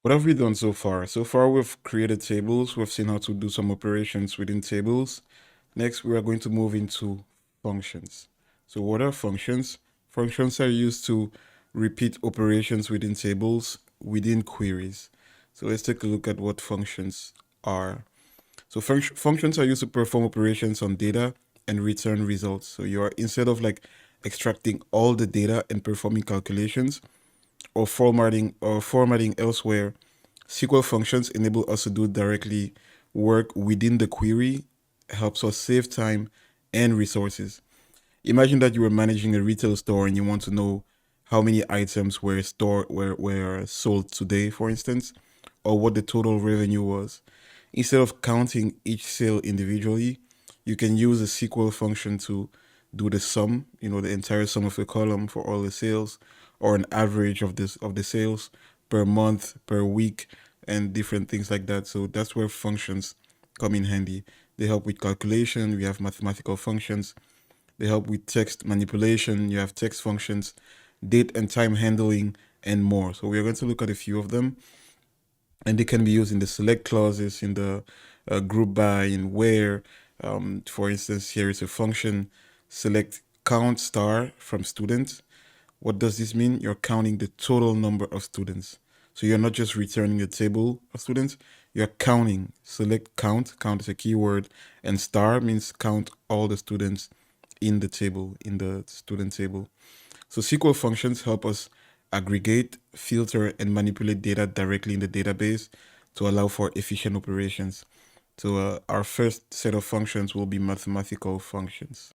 What have we done so far? So far, we've created tables. We've seen how to do some operations within tables. Next, we are going to move into functions. So what are functions? Functions are used to repeat operations within tables, within queries. So let's take a look at what functions are. So functions are used to perform operations on data and return results. So you're, instead of like extracting all the data and performing calculations, or formatting elsewhere, SQL functions enable us to do directly work within the query, helps us save time and resources. Imagine that you were managing a retail store and you want to know how many items were sold today, for instance, or what the total revenue was. Instead of counting each sale individually, you can use a SQL function to do the sum, the entire sum of a column for all the sales, or an average of the sales per month, per week, and different things like that. So that's where functions come in handy. They help with calculation. We have mathematical functions. They help with text manipulation. You have text functions, date and time handling, and more. So we're going to look at a few of them, and they can be used in the select clauses, in the group by, in where. For instance, here is a function, select count star from student. What does this mean? You're counting the total number of students. So you're not just returning a table of students, you're counting. Select count, count is a keyword, and star means count all the students in the table, in the student table. So SQL functions help us aggregate, filter, and manipulate data directly in the database to allow for efficient operations. So our first set of functions will be mathematical functions.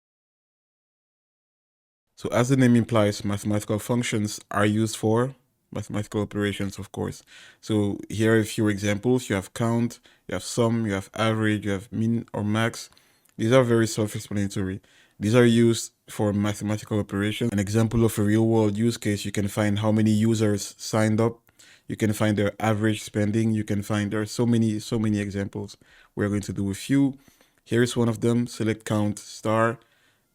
So as the name implies, mathematical functions are used for mathematical operations, of course. So here are a few examples. You have count, you have sum, you have average, you have min or max. These are very self-explanatory. These are used for mathematical operations. An example of a real-world use case, you can find how many users signed up. You can find their average spending. You can find, there are so many examples. We're going to do a few. Here's one of them. Select count star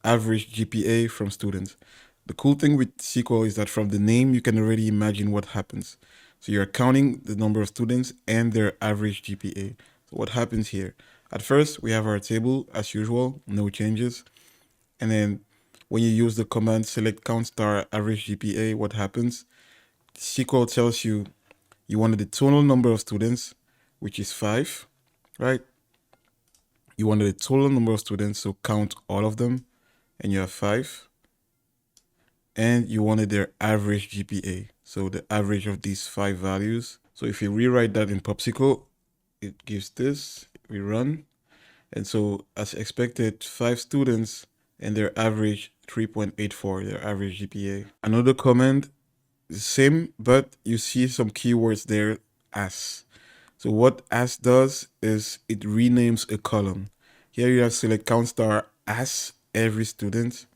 average GPA from students. The cool thing with SQL is that from the name, you can already imagine what happens. So you're counting the number of students and their average GPA. So what happens here? At first, we have our table as usual, no changes. And then when you use the command select count star average GPA, what happens? SQL tells you you wanted the total number of students, which is 5, right? You wanted the total number of students, so count all of them, and you have 5. And you wanted their average GPA, so the average of these 5 values. So if you rewrite that in Popsicle, it gives this. We run, and so as expected, 5 students and their average 3.84, their average GPA. Another comment, same, but you see some keywords there, as. So what as does is it renames a column. Here you have select count star as every student,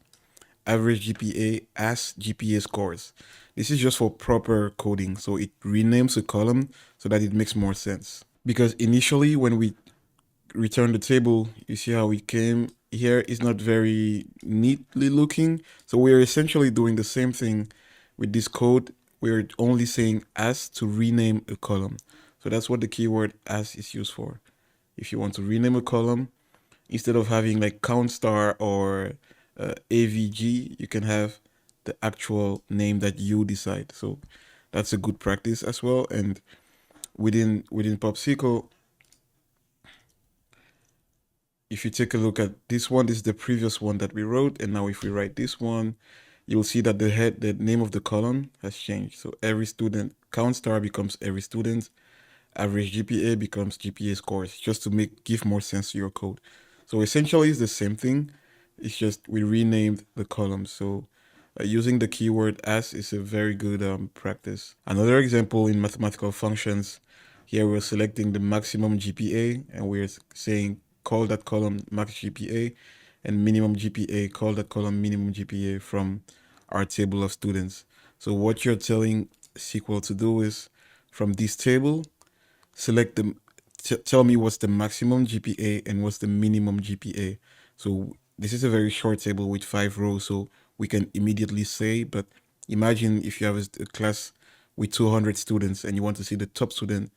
average GPA as GPA scores. This is just for proper coding. So it renames a column so that it makes more sense. Because initially when we return the table, you see how we came here is not very neatly looking. So we're essentially doing the same thing with this code. We're only saying as to rename a column. So that's what the keyword as is used for. If you want to rename a column, instead of having like count star or AVG, you can have the actual name that you decide. So that's a good practice as well. And within Popsicle, if you take a look at this one, this is the previous one that we wrote. And now if we write this one, you'll see that the name of the column has changed. So every student, count star becomes every student, average GPA becomes GPA scores, just to give more sense to your code. So essentially it's the same thing. It's just we renamed the columns. So using the keyword as is a very good practice. Another example in mathematical functions, here we're selecting the maximum GPA and we're saying call that column max GPA, and minimum GPA, call that column minimum GPA from our table of students. So what you're telling SQL to do is from this table, select the, tell me what's the maximum GPA and what's the minimum GPA. So this is a very short table with 5 rows, so we can immediately say, but imagine if you have a class with 200 students and you want to see the top student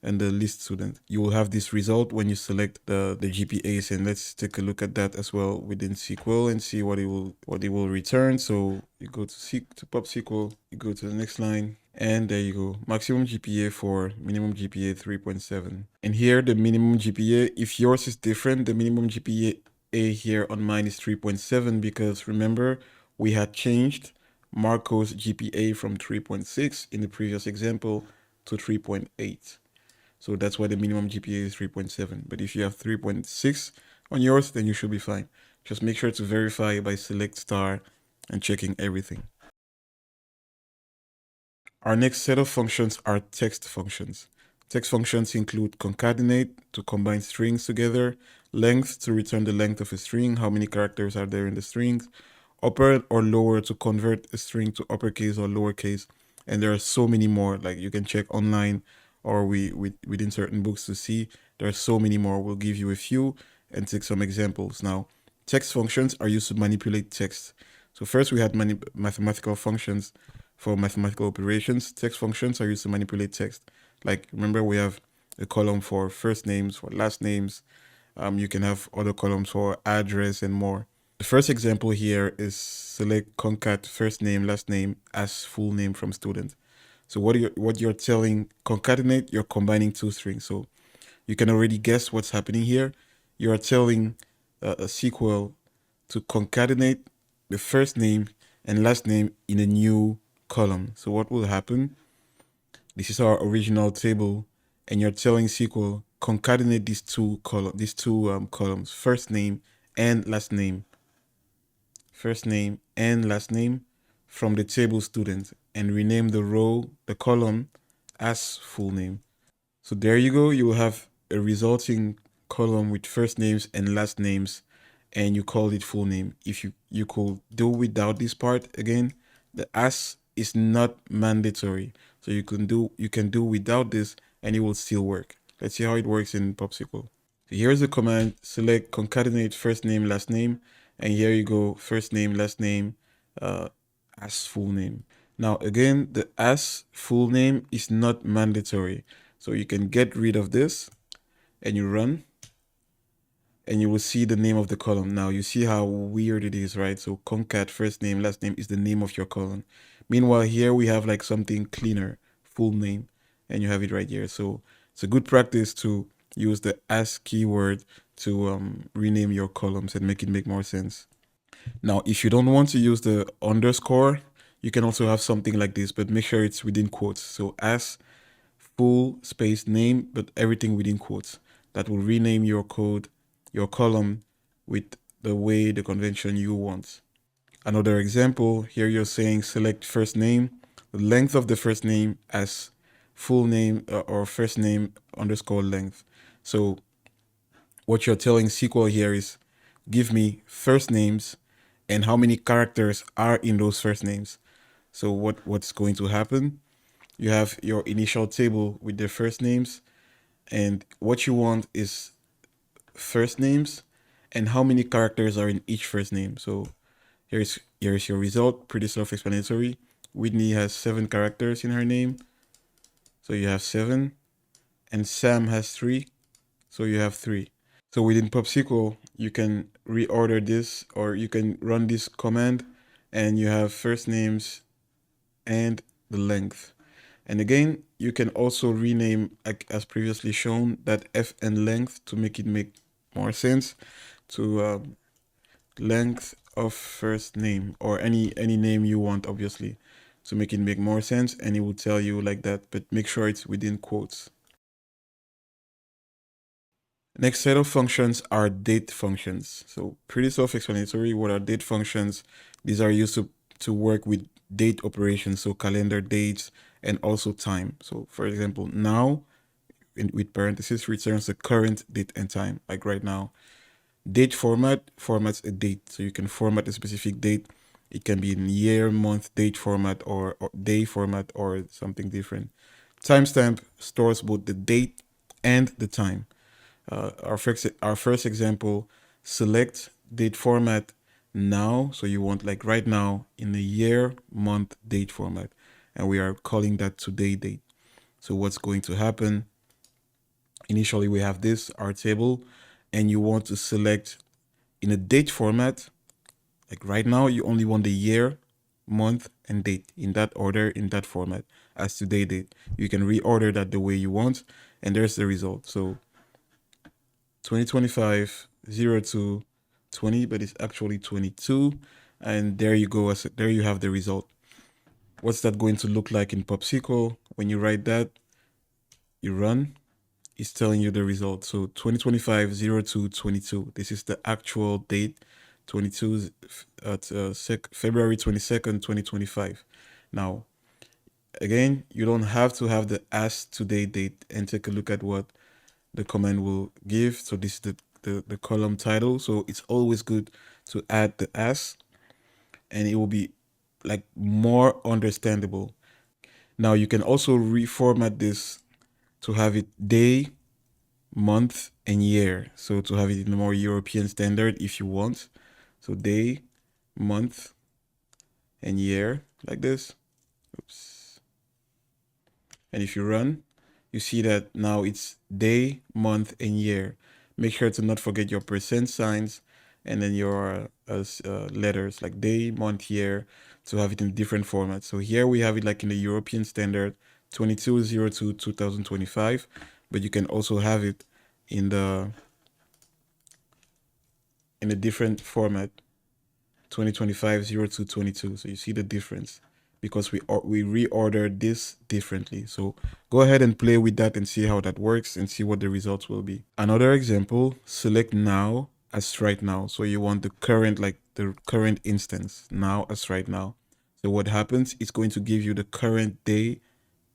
and the least student. You will have this result when you select the GPAs, and let's take a look at that as well within SQL and see what it will return. So you go to pop SQL, you go to the next line, and there you go. Maximum GPA 4, minimum GPA 3.7. And here the minimum GPA, if yours is different, the minimum GPA here on mine is 3.7 because remember we had changed Marco's GPA from 3.6 in the previous example to 3.8. So that's why the minimum GPA is 3.7. But if you have 3.6 on yours, then you should be fine. Just make sure to verify by select star and checking everything. Our next set of functions are text functions. Text functions include concatenate to combine strings together, length to return the length of a string, how many characters are there in the strings, upper or lower to convert a string to uppercase or lowercase. And there are so many more, like you can check online or within certain books to see. There are so many more. We'll give you a few and take some examples. Now, text functions are used to manipulate text. So first we had mathematical functions for mathematical operations. Text functions are used to manipulate text. Like remember we have a column for first names, for last names. You can have other columns for address and more. The first example here is select concat first name, last name as full name from student. So what you're telling concatenate, you're combining two strings. So you can already guess what's happening here. You're telling a SQL to concatenate the first name and last name in a new column. So what will happen? This is our original table, and you're telling SQL concatenate these two columns, first name and last name. First name and last name from the table student and rename the column as full name. So there you go. You will have a resulting column with first names and last names, and you call it full name. If you could do without this part again, the as is not mandatory. So you can do without this and it will still work. Let's see how it works in Popsicle. So here's the command, select concatenate first name, last name, and here you go, first name, last name, as full name. Now again, the as full name is not mandatory. So you can get rid of this and you run and you will see the name of the column. Now you see how weird it is, right? So concat first name, last name is the name of your column. Meanwhile, here we have like something cleaner, full name, and you have it right here. So it's a good practice to use the as keyword to rename your columns and make it make more sense. Now, if you don't want to use the underscore, you can also have something like this, but make sure it's within quotes. So as full space name, but everything within quotes. That will rename your code, your column with the convention you want. Another example, here you're saying select first name, the length of the first name as full name or first name underscore length. So what you're telling SQL here is give me first names and how many characters are in those first names. So what's going to happen? You have your initial table with their first names, and what you want is first names and how many characters are in each first name. So here's your result, pretty self-explanatory. Whitney has 7 characters in her name, so you have 7, and Sam has 3, so you have 3. So within PubSQL, you can reorder this, or you can run this command, and you have first names and the length. And again, you can also rename, like as previously shown, that f and length to make it make more sense to length of first name, or any name you want, obviously, to make it make more sense, and it will tell you like that, but make sure it's within quotes. Next set of functions are date functions. So pretty self-explanatory. What are date functions? These are used to work with date operations, so calendar dates and also time. So for example, now with parentheses returns the current date and time, like right now. Date formats a date, so you can format a specific date. It can be in year, month, date format, or day format, or something different. Timestamp stores both the date and the time. Our first example, select date format now. So you want like right now in the year, month, date format. and we are calling that today date. So what's going to happen? Initially, we have this, our table, and you want to select in a date format. Like right now, you only want the year, month, and date in that order, in that format as today date. You can reorder that the way you want, and there's the result. So 2025 02 20, but it's actually 22, and there you go. There you have the result. What's that going to look like in PopSQL? When you write that, you run, it's telling you the result. So 2025 02 22. This is the actual date. 22 at February 22nd, 2025. Now, again, you don't have to have the as today date, and take a look at what the command will give. So this is the column title. So it's always good to add the as, and it will be like more understandable. Now you can also reformat this to have it day, month, and year. So to have it in a more European standard if you want. So day, month, and year like this. Oops. And if you run, you see that now it's day, month, and year. Make sure to not forget your percent signs and then your letters like day, month, year, to have it in different formats. So here we have it like in the European standard 2202 2025, but you can also have it in a different format 2025 02 22. So you see the difference because we reordered this differently. So go ahead and play with that and see how that works and see what the results will be. Another example, select now as right now. So you want the current instance now as right now. So what happens, it's going to give you the current day,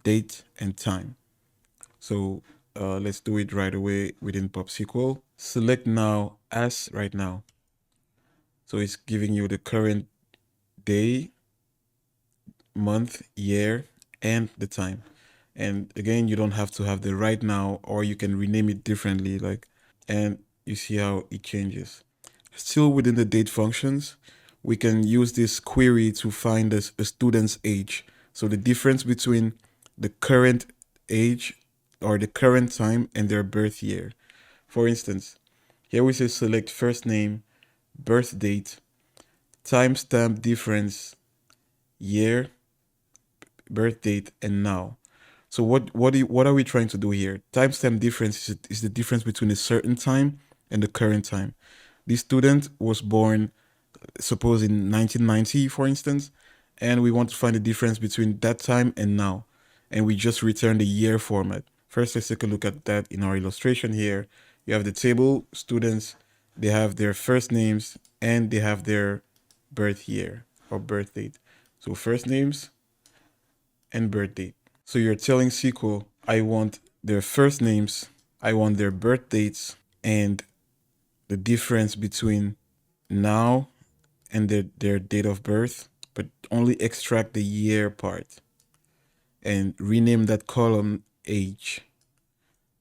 date, and time. So let's do it right away within PopSQL. Select now as right now. So it's giving you the current day, month, year, and the time. And again, you don't have to have the right now, or you can rename it differently, and you see how it changes. Still within the date functions, we can use this query to find a student's age. So the difference between the current age or the current time and their birth year. For instance, here we say select first name, birth date, timestamp difference, year, birth date, and now. So what are we trying to do here? Timestamp difference is the difference between a certain time and the current time. This student was born, suppose in 1990, for instance, and we want to find the difference between that time and now. And we just return the year format. First, let's take a look at that in our illustration here. You have the table, students, they have their first names and they have their birth year or birth date. So first names and birth date. So you're telling SQL, I want their first names, I want their birth dates, and the difference between now and their date of birth, but only extract the year part and rename that column age.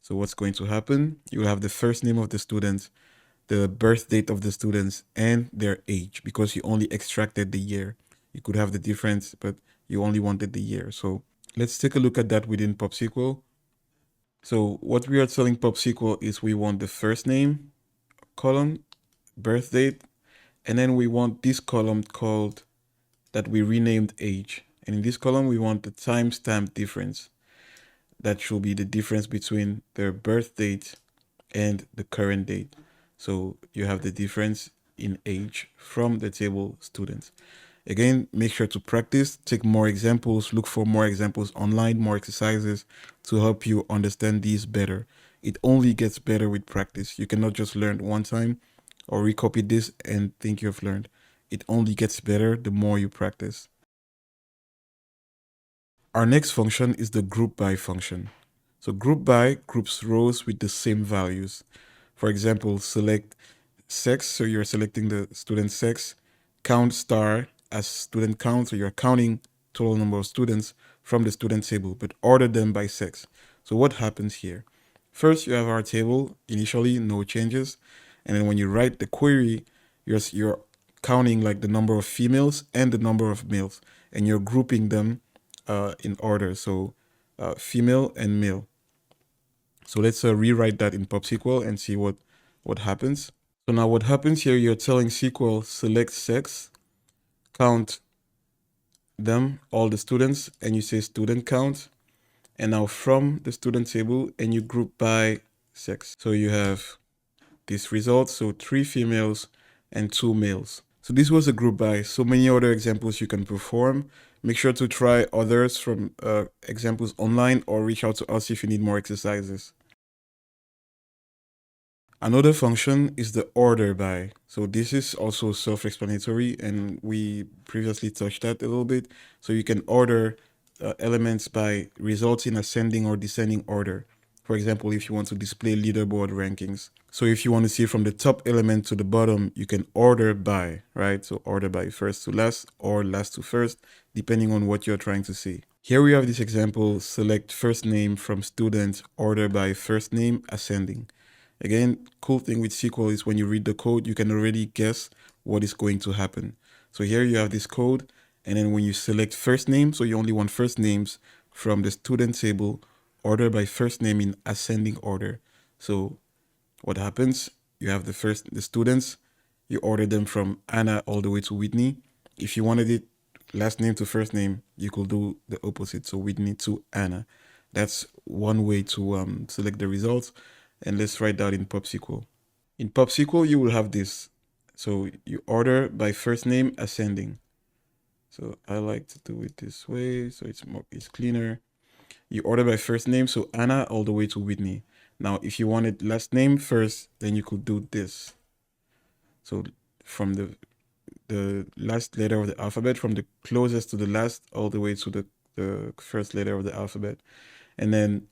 So what's going to happen? You will have the first name of the student, the birth date of the students, and their age, because you only extracted the year. You could have the difference, but you only wanted the year. So let's take a look at that within PopSQL. So what we are telling PopSQL is we want the first name column, birth date, and then we want this column called that we renamed age. And in this column, we want the timestamp difference. That should be the difference between their birth date and the current date. So you have the difference in age from the table students. Again, make sure to practice, take more examples, look for more examples online, more exercises to help you understand these better. It only gets better with practice. You cannot just learn one time or recopy this and think you've learned. It only gets better the more you practice. Our next function is the group by function. So group by groups rows with the same values. For example, select sex, so you're selecting the student sex, count star as student count, so you're counting total number of students from the student table, but order them by sex. So what happens here? First, you have our table, initially no changes, and then when you write the query, you're counting like the number of females and the number of males, and you're grouping them in order. So female and male. So let's rewrite that in PubSQL and see what happens. So now what happens here, you're telling SQL select sex, count them, all the students, and you say student count. And now from the student table, and you group by sex. So you have this result, so 3 females and 2 males. So this was a group by. So many other examples you can perform. Make sure to try others from examples online, or reach out to us if you need more exercises. Another function is the order by. So this is also self-explanatory, and we previously touched that a little bit. So you can order elements by results in ascending or descending order. For example, if you want to display leaderboard rankings. So if you want to see from the top element to the bottom, you can order by, right? So order by first to last or last to first, depending on what you're trying to see. Here we have this example, select first name from student, order by first name ascending. Again, cool thing with SQL is when you read the code, you can already guess what is going to happen. So here you have this code, and then when you select first name, so you only want first names from the student table, order by first name in ascending order. So what happens? You have the students, you order them from Anna all the way to Whitney. If you wanted it last name to first name, you could do the opposite. So Whitney to Anna. That's one way to select the results. And let's write that in PubSQL. In PubSQL, you will have this. So you order by first name ascending. So I like to do it this way, so it's cleaner. You order by first name, so Anna all the way to Whitney. Now, if you wanted last name first, then you could do this. So from the last letter of the alphabet, from the closest to the last, all the way to the first letter of the alphabet. And then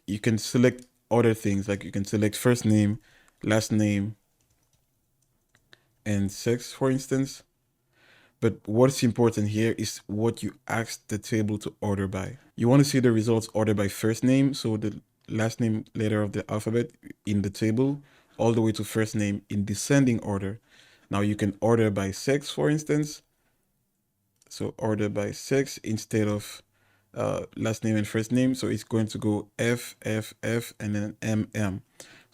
you can select other things, like you can select first name, last name, and sex, for instance. But what's important here is what you ask the table to order by. You want to see the results ordered by first name, so the last name letter of the alphabet in the table, all the way to first name in descending order. Now you can order by sex, for instance. So order by sex instead of last name and first name. So it's going to go F, F, F, and then M, M.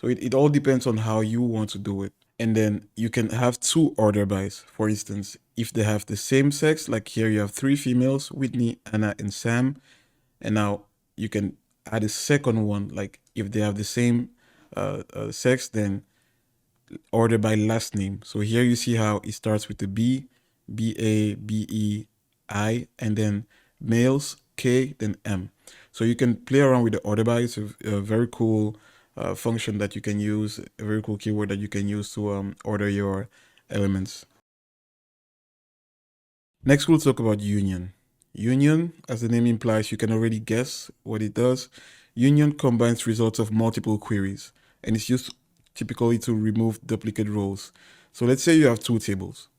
So it all depends on how you want to do it. And then you can have 2 order bys. For instance, if they have the same sex, like here you have 3 females, Whitney, Anna, and Sam. And now you can add a second one, like if they have the same sex, then order by last name. So here you see how it starts with the B, B-A, B-E, I, and then males, K, then M. So you can play around with the order by. It's a very cool function that you can use, a very cool keyword that you can use to order your elements. Next, we'll talk about union. Union, as the name implies, you can already guess what it does. Union combines results of multiple queries, and it's used typically to remove duplicate rows. So let's say you have 2 tables,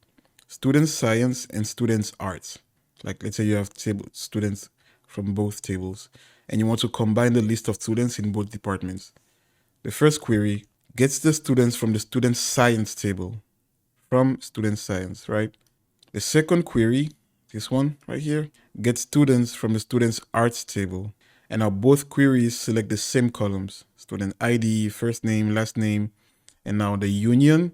students science and students arts. Like let's say you have students from both tables, and you want to combine the list of students in both departments. The first query gets the students from the student science table, from student science, right? The second query, this one right here, gets students from the students arts table. And now both queries select the same columns, student ID, first name, last name, and now the union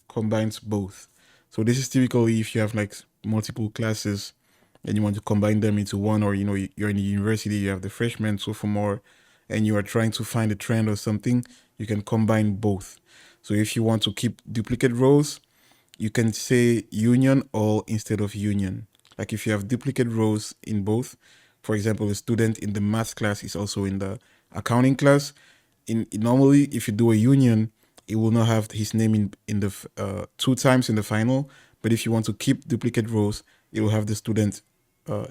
combines both. So this is typically if you have like multiple classes and you want to combine them into one, or you're in a university, you have the freshman, sophomore, and you are trying to find a trend or something, you can combine both. So if you want to keep duplicate rows, you can say union all instead of union. Like if you have duplicate rows in both, for example, a student in the math class is also in the accounting class. Normally, if you do a union, it will not have his name in the 2 times in the final. But if you want to keep duplicate rows, it will have the student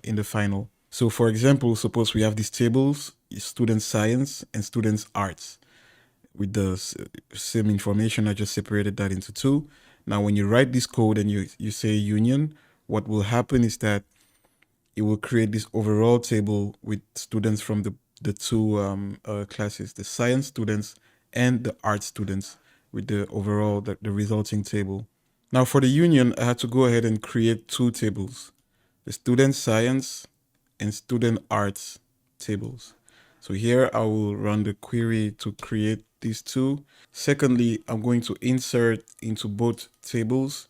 in the final. So for example, suppose we have these tables, student science and students arts. With the same information, I just separated that into 2. Now, when you write this code and you say union, what will happen is that it will create this overall table with students from the 2 classes, the science students and the art students, with the overall, the resulting table. Now for the union, I had to go ahead and create 2 tables, the student science and student arts tables. So here I will run the query to create these two. Secondly, I'm going to insert into both tables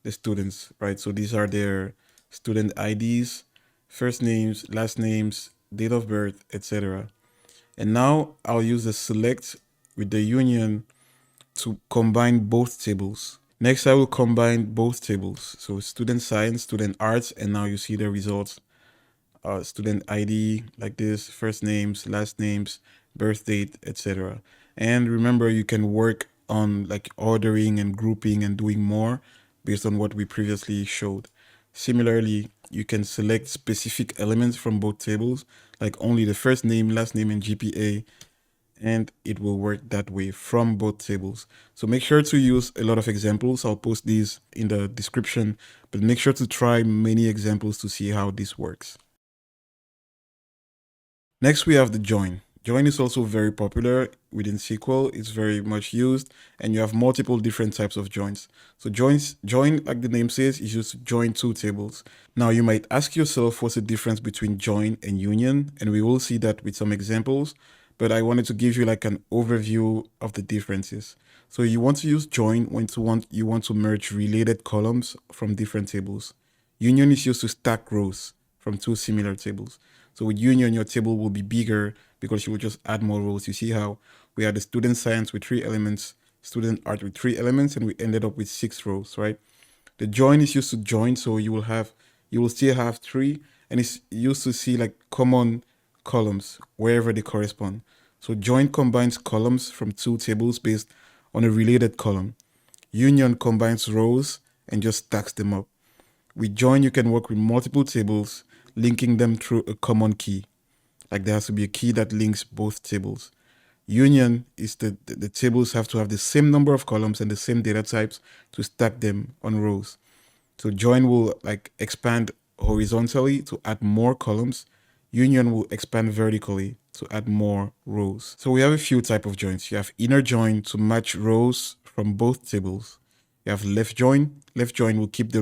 the students, right? So these are their student IDs, first names, last names, date of birth, etc. And now I'll use the select with the union to combine both tables. Next, I will combine both tables. So student science, student arts, and now you see the results. Student ID like this, first names, last names, birth date, etc. And remember, you can work on like ordering and grouping and doing more based on what we previously showed. Similarly, you can select specific elements from both tables, like only the first name, last name, and GPA, and it will work that way from both tables. So make sure to use a lot of examples. I'll post these in the description, but make sure to try many examples to see how this works. Next, we have the join. Join is also very popular within SQL. It's very much used, and you have multiple different types of joins. So join, like the name says, is used to join two tables. Now, you might ask yourself what's the difference between join and union, and we will see that with some examples, but I wanted to give you like an overview of the differences. So you want to use join when you want to merge related columns from different tables. Union is used to stack rows from two similar tables. So with union, your table will be bigger because you will just add more rows. You see how we had the student science with 3 elements, student art with 3 elements, and we ended up with 6 rows, right? The join is used to join, so you will still have 3, and it's used to see like common columns wherever they correspond. So join combines columns from 2 tables based on a related column. Union combines rows and just stacks them up. With join, you can work with multiple tables, linking them through a common key. Like there has to be a key that links both tables. Union is the tables have to have the same number of columns and the same data types to stack them on rows. So join will like expand horizontally to add more columns. Union will expand vertically to add more rows. So we have a few type of joins. You have inner join to match rows from both tables. You have left join. Left join will keep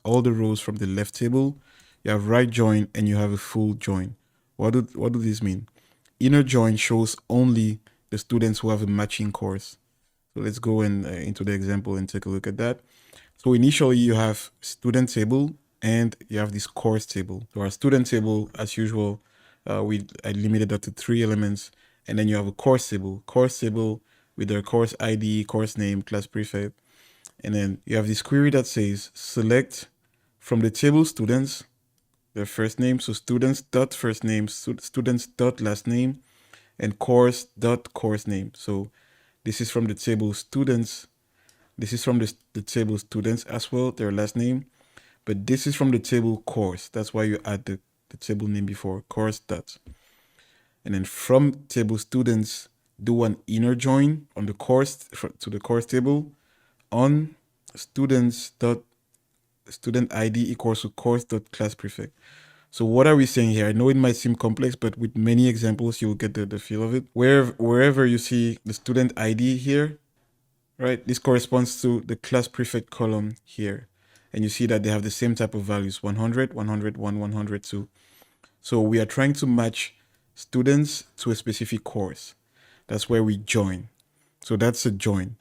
all the rows from the left table. You have right join and you have a full join. What do these mean? Inner join shows only the students who have a matching course. So let's go into the example and take a look at that. So initially you have student table and you have this course table. So our student table, as usual, I limited that to 3 elements, and then you have a course table with their course ID, course name, class prefect, and then you have this query that says select from the table students their first name, so students dot first name, students dot last name, and course dot course name. So this is from the table students. This is from the table students as well, their last name, but this is from the table course. That's why you add the table name before course dot. And then from table students, do an inner join on the course to the course table on students dot student ID equals to course dot class prefect. So what are we saying here? I know it might seem complex, but with many examples, you'll get the feel of it. Wherever you see the student ID here, right, this corresponds to the class prefect column here. And you see that they have the same type of values, 100, 100, 102. So we are trying to match students to a specific course. That's where we join. So that's a join.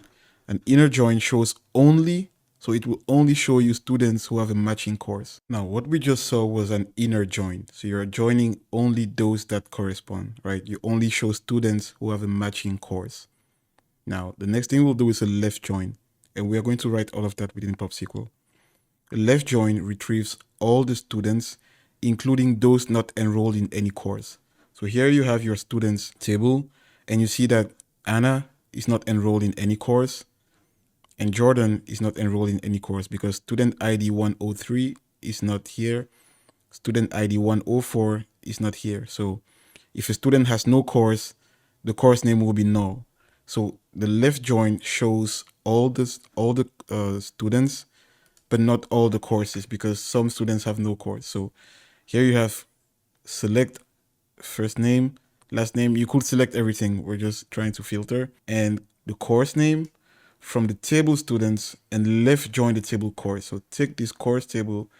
An inner join shows only, so it will only show you students who have a matching course. Now, what we just saw was an inner join. So you're joining only those that correspond, right? You only show students who have a matching course. Now, the next thing we'll do is a left join, and we are going to write all of that within PubSQL. The left join retrieves all the students, including those not enrolled in any course. So here you have your students table, and you see that Anna is not enrolled in any course, and Jordan is not enrolled in any course because student ID 103 is not here. Student ID 104 is not here. So if a student has no course, the course name will be null. So the left join shows all the students, but not all the courses because some students have no course. So here you have select first name, last name. You could select everything. We're just trying to filter. And the course name from the table students and left join the table course. So take this course table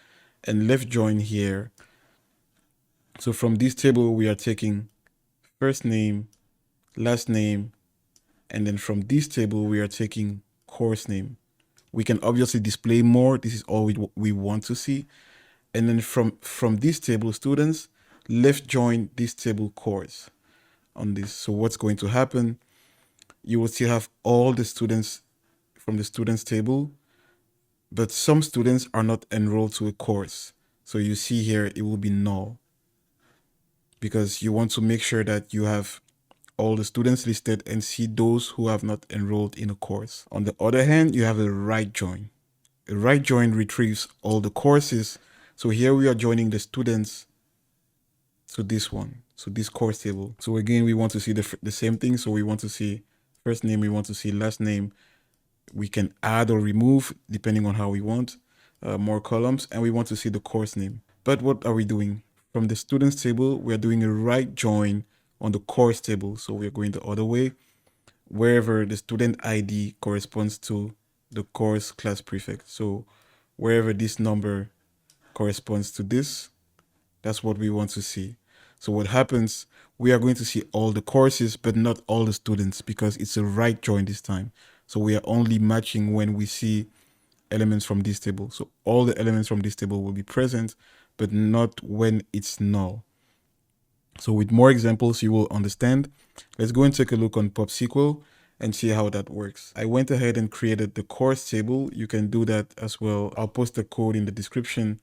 and left join here So from this table, we are taking first name, last name, and then from this table, we are taking course name. We can obviously display more. This is all we want to see. And then from this table, students, left join this table course on this. So what's going to happen? You will still have all the students from the students table, but some students are not enrolled to a course. So you see here, it will be null because you want to make sure that you have all the students listed and see those who have not enrolled in a course. On the other hand, you have a right join. A right join retrieves all the courses. So here we are joining the students to this one, so this course table. So again, we want to see the same thing. So we want to see first name, we want to see last name. We can add or remove depending on how we want, more columns, and we want to see the course name. But what are we doing? From the students table, we are doing a right join on the course table. So we're going the other way, wherever the student ID corresponds to the course class prefix. So wherever this number corresponds to this, that's what we want to see. So what happens, we are going to see all the courses, but not all the students because it's a right join this time. So we are only matching when we see elements from this table. So all the elements from this table will be present, but not when it's null. So with more examples, you will understand. Let's go and take a look on PubSQL and see how that works. I went ahead and created the course table. You can do that as well. I'll post the code in the description,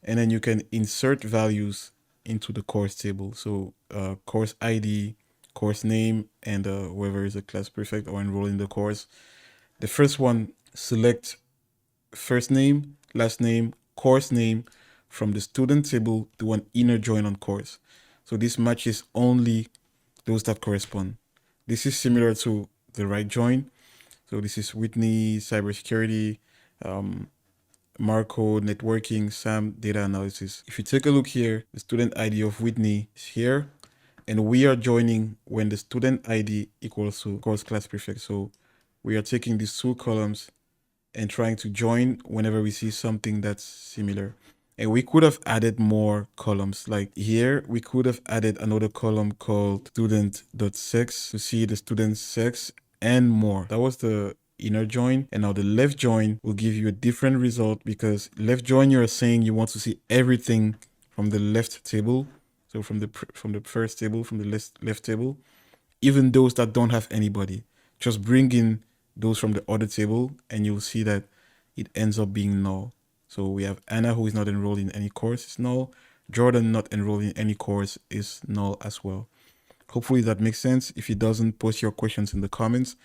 and then you can insert values into the course table. So course ID, course name, and whoever is a class prefect or enrolled in the course. The first one, select first name, last name, course name from the student table to an inner join on course. So this matches only those that correspond. This is similar to the right join. So this is Whitney, cybersecurity, Marco, networking, Sam, data analysis. If you take a look here, the student ID of Whitney is here, and we are joining when the student ID equals to course class prefix. So we are taking these two columns and trying to join whenever we see something that's similar. And we could have added more columns. Like here, we could have added another column called student.sex to see the student's sex and more. That was the inner join. And now the left join will give you a different result because left join, you're saying you want to see everything from the left table. So from the first table, from the left table, even those that don't have anybody, just bring in those from the other table and you'll see that it ends up being null. So we have Anna, who is not enrolled in any course, is null. Jordan, not enrolled in any course, is null as well. Hopefully that makes sense. If it doesn't, post your questions in the comments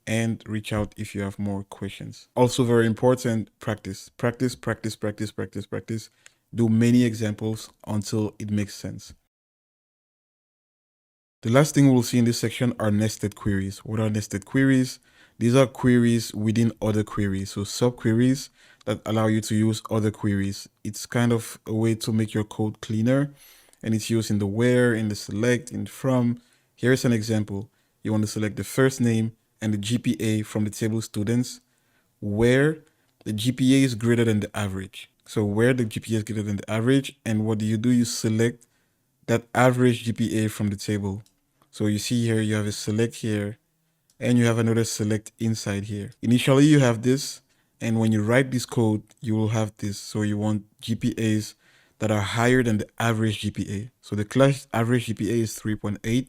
and reach out if you have more questions. Also very important, practice. Practice, practice, practice, practice, practice. Do many examples until it makes sense. The last thing we'll see in this section are nested queries. What are nested queries? These are queries within other queries. So subqueries that allow you to use other queries. It's kind of a way to make your code cleaner, and it's used in the where, in the select, in from. Here's an example. You want to select the first name and the GPA from the table students where the GPA is greater than the average. So where the GPA is greater than the average, and what do? You select that average GPA from the table. So you see here, you have a select here, and you have another select inside here. Initially, you have this, and when you write this code, you will have this. So you want GPAs that are higher than the average GPA. So the class average GPA is 3.8,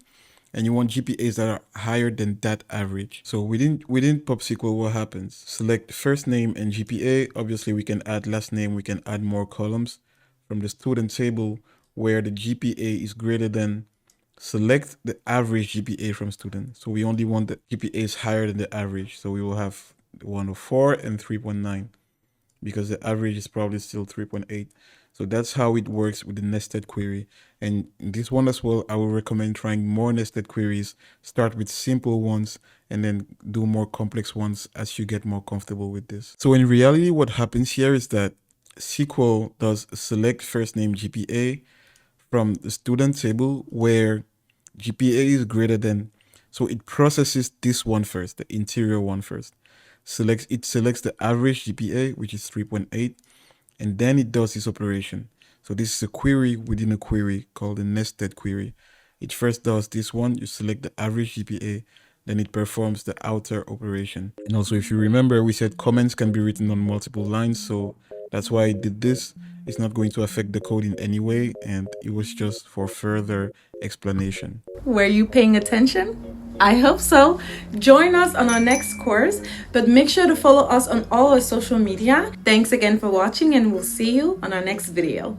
and you want GPAs that are higher than that average. So within PubSQL, what happens? Select first name and GPA. Obviously, we can add last name. We can add more columns from the student table where the GPA is greater than. Select the average GPA from student. So we only want the GPAs higher than the average. So we will have 104 and 3.9 because the average is probably still 3.8. So that's how it works with the nested query. And this one as well, I will recommend trying more nested queries. Start with simple ones and then do more complex ones as you get more comfortable with this. So in reality, what happens here is that SQL does select first name GPA from the student table where GPA is greater than, so it processes this one first, the interior one first. It selects the average GPA, which is 3.8, and then it does this operation. So this is a query within a query called a nested query. It first does this one, you select the average GPA, then it performs the outer operation. And also, if you remember, we said comments can be written on multiple lines, so that's why I did this. It's not going to affect the code in any way, and it was just for further explanation. Were you paying attention? I hope so. Join us on our next course, but make sure to follow us on all our social media. Thanks again for watching, and we'll see you on our next video.